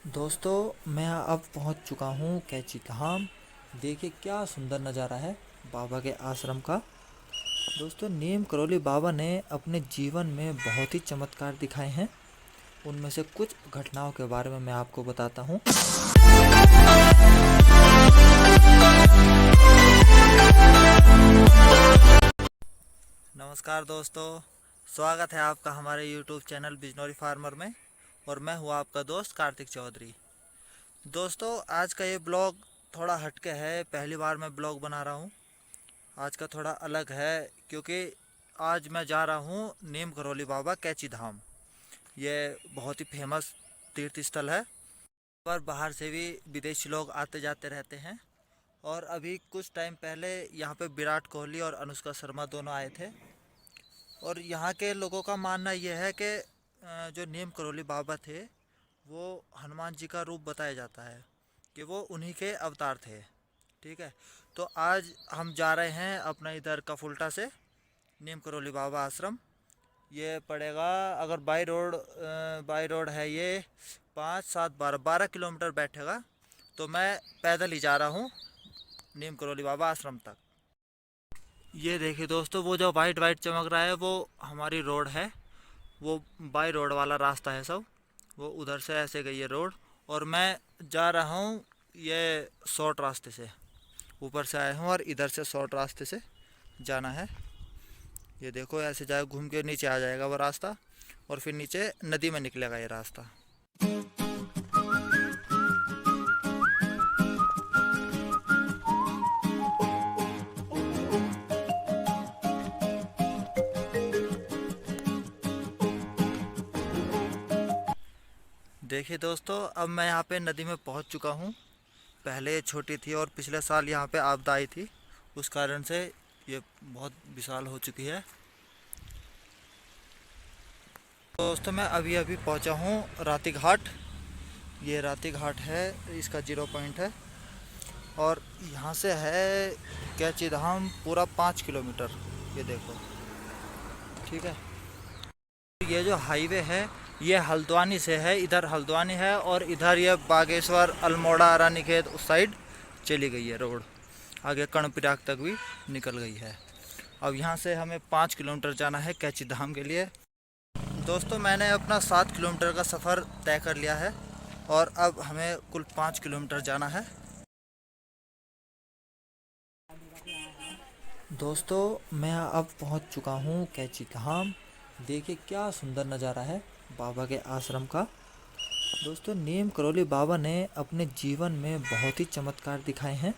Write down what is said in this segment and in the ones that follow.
दोस्तों मैं अब पहुंच चुका हूं कैची धाम। देखिए क्या सुंदर नज़ारा है बाबा के आश्रम का। दोस्तों नीम करोली बाबा ने अपने जीवन में बहुत ही चमत्कार दिखाए हैं। उनमें से कुछ घटनाओं के बारे में मैं आपको बताता हूं। नमस्कार दोस्तों, स्वागत है आपका हमारे YouTube चैनल बिजनौरी फार्मर में। और मैं हूं आपका दोस्त कार्तिक चौधरी। दोस्तों आज का ये ब्लॉग थोड़ा हटके है, पहली बार मैं ब्लॉग बना रहा हूँ। आज का थोड़ा अलग है क्योंकि आज मैं जा रहा हूँ नीम करोली बाबा कैची धाम। ये बहुत ही फेमस तीर्थ स्थल है, पर बाहर से भी विदेशी लोग आते जाते रहते हैं। और अभी कुछ टाइम पहले यहाँ पे विराट कोहली और अनुष्का शर्मा दोनों आए थे। और यहाँ के लोगों का मानना यह है कि जो नीम करोली बाबा थे वो हनुमान जी का रूप बताया जाता है, कि वो उन्हीं के अवतार थे। ठीक है, तो आज हम जा रहे हैं अपना इधर कफुल्टा से नीम करोली बाबा आश्रम। ये पड़ेगा अगर बाई रोड है ये 5 7 12 12 किलोमीटर बैठेगा। तो मैं पैदल ही जा रहा हूँ नीम करोली बाबा आश्रम तक। ये देखिए दोस्तों, वो जो वाइट वाइट चमक रहा है वो हमारी रोड है। वो बाई रोड वाला रास्ता है सब, वो उधर से ऐसे गई है रोड। और मैं जा रहा हूँ ये शॉर्ट रास्ते से, ऊपर से आया हूँ और इधर से शॉर्ट रास्ते से जाना है। ये देखो ऐसे जाए, घूम के नीचे आ जाएगा वो रास्ता और फिर नीचे नदी में निकलेगा ये रास्ता। देखिए दोस्तों, अब मैं यहाँ पे नदी में पहुँच चुका हूँ। पहले ये छोटी थी और पिछले साल यहाँ पे आपदा आई थी, उस कारण से ये बहुत विशाल हो चुकी है। दोस्तों मैं अभी अभी पहुँचा हूँ राती घाट। ये राती घाट है, इसका 0 पॉइंट है। और यहाँ से है कैची धाम पूरा 5 किलोमीटर। ये देखो, ठीक है। ये जो हाईवे है ये हल्द्वानी से है, इधर हल्द्वानी है और इधर ये बागेश्वर अल्मोड़ा रानीखेत उस साइड चली गई है रोड, आगे कर्णप्रयाग तक भी निकल गई है। अब यहाँ से हमें 5 किलोमीटर जाना है कैची धाम के लिए। दोस्तों मैंने अपना 7 किलोमीटर का सफ़र तय कर लिया है और अब हमें कुल 5 किलोमीटर जाना है। दोस्तों मैं अब पहुंच चुका हूं कैची धाम। देखिए क्या सुंदर नज़ारा है बाबा के आश्रम का। दोस्तों नीम करोली बाबा ने अपने जीवन में बहुत ही चमत्कार दिखाए हैं।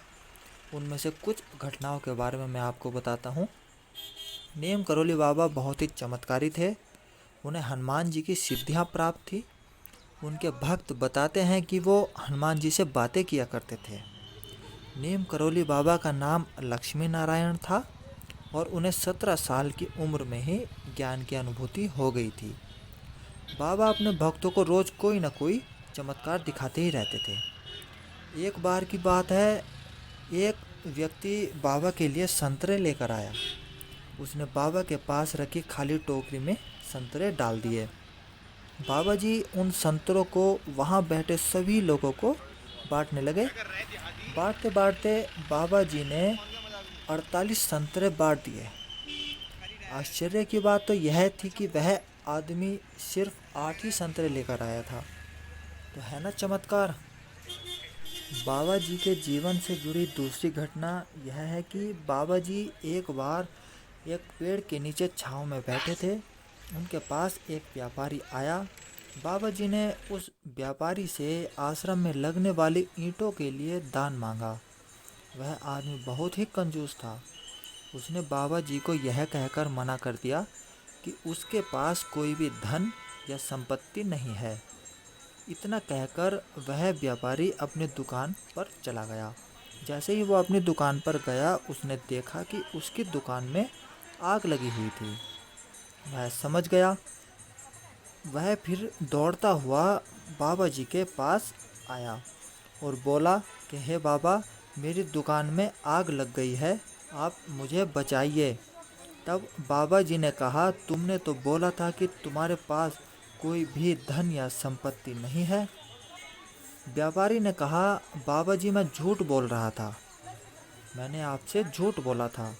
उनमें से कुछ घटनाओं के बारे में मैं आपको बताता हूं। नीम करोली बाबा बहुत ही चमत्कारी थे। उन्हें हनुमान जी की सिद्धियां प्राप्त थी। उनके भक्त बताते हैं कि वो हनुमान जी से बातें किया करते थे। नीम करोली बाबा का नाम लक्ष्मी नारायण था और उन्हें 17 साल की उम्र में ही ज्ञान की अनुभूति हो गई थी। बाबा अपने भक्तों को रोज़ कोई ना कोई चमत्कार दिखाते ही रहते थे। एक बार की बात है, एक व्यक्ति बाबा के लिए संतरे लेकर आया। उसने बाबा के पास रखी खाली टोकरी में संतरे डाल दिए। बाबा जी उन संतरों को वहाँ बैठे सभी लोगों को बांटने लगे। बांटते बांटते बाबा जी ने 48 संतरे बांट दिए। आश्चर्य की बात तो यह थी कि वह आदमी सिर्फ 8 ही संतरे लेकर आया था। तो है ना चमत्कार। बाबा जी के जीवन से जुड़ी दूसरी घटना यह है कि बाबा जी एक बार एक पेड़ के नीचे छांव में बैठे थे। उनके पास एक व्यापारी आया। बाबा जी ने उस व्यापारी से आश्रम में लगने वाली ईंटों के लिए दान मांगा। वह आदमी बहुत ही कंजूस था। उसने बाबा जी को यह कहकर मना कर दिया कि उसके पास कोई भी धन या संपत्ति नहीं है। इतना कहकर वह व्यापारी अपनी दुकान पर चला गया। जैसे ही वो अपनी दुकान पर गया, उसने देखा कि उसकी दुकान में आग लगी हुई थी। वह समझ गया। वह फिर दौड़ता हुआ बाबा जी के पास आया और बोला कि हे बाबा, मेरी दुकान में आग लग गई है, आप मुझे बचाइए। तब बाबा जी ने कहा, तुमने तो बोला था कि तुम्हारे पास कोई भी धन या संपत्ति नहीं है। व्यापारी ने कहा, बाबा जी मैं झूठ बोल रहा था, मैंने आपसे झूठ बोला था।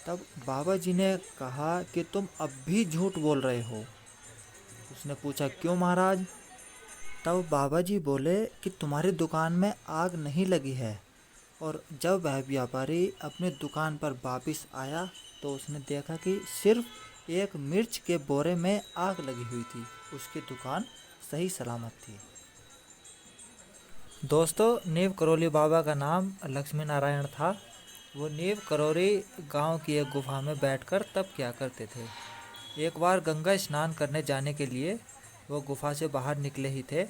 तब बाबा जी ने कहा कि तुम अब भी झूठ बोल रहे हो। उसने पूछा, क्यों महाराज? तब बाबा जी बोले कि तुम्हारी दुकान में आग नहीं लगी है। और जब वह व्यापारी अपनी दुकान पर वापस आया तो उसने देखा कि सिर्फ एक मिर्च के बोरे में आग लगी हुई थी। उसकी दुकान सही सलामत थी। दोस्तों, नीव करौली बाबा का नाम लक्ष्मी नारायण था। वो नीव करौली गांव की एक गुफा में बैठकर तप किया करते थे। एक बार गंगा स्नान करने जाने के लिए वो गुफा से बाहर निकले ही थे।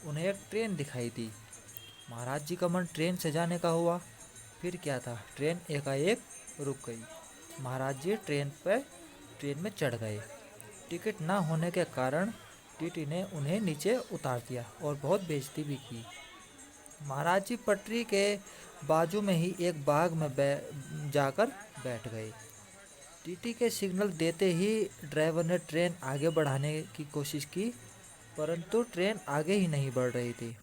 उन्हें एक ट्रेन दिखाई दी। महाराज जी का मन ट्रेन से जाने का हुआ। फिर क्या था, ट्रेन एकाएक रुक गई। महाराज जी ट्रेन में चढ़ गए। टिकट ना होने के कारण टीटी ने उन्हें नीचे उतार दिया और बहुत बेइज्जती भी की। महाराज जी पटरी के बाजू में ही एक बाग में जाकर बैठ गए। टीटी के सिग्नल देते ही ड्राइवर ने ट्रेन आगे बढ़ाने की कोशिश की, परंतु ट्रेन आगे ही नहीं बढ़ रही थी।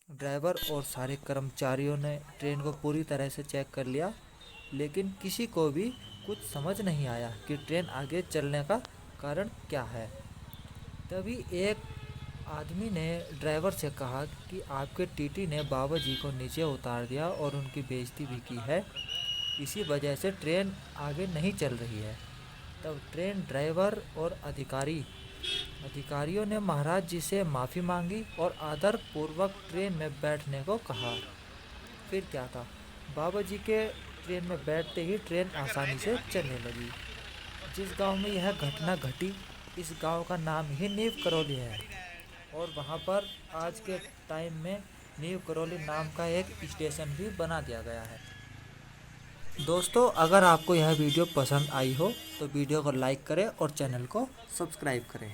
ड्राइवर और सारे कर्मचारियों ने ट्रेन को पूरी तरह से चेक कर लिया, लेकिन किसी को भी कुछ समझ नहीं आया कि ट्रेन आगे चलने का कारण क्या है। तभी एक आदमी ने ड्राइवर से कहा कि आपके टीटी ने बाबा जी को नीचे उतार दिया और उनकी बेइज्जती भी की है, इसी वजह से ट्रेन आगे नहीं चल रही है। तब ट्रेन ड्राइवर और अधिकारियों ने महाराज जी से माफ़ी मांगी और आदरपूर्वक ट्रेन में बैठने को कहा। फिर क्या था, बाबा जी के ट्रेन में बैठते ही ट्रेन आसानी से चलने लगी। जिस गांव में यह घटना घटी, इस गांव का नाम ही नीव करौली है और वहां पर आज के टाइम में नीव करौली नाम का एक स्टेशन भी बना दिया गया है। दोस्तों, अगर आपको यह वीडियो पसंद आई हो तो वीडियो को लाइक करें और चैनल को सब्सक्राइब करें।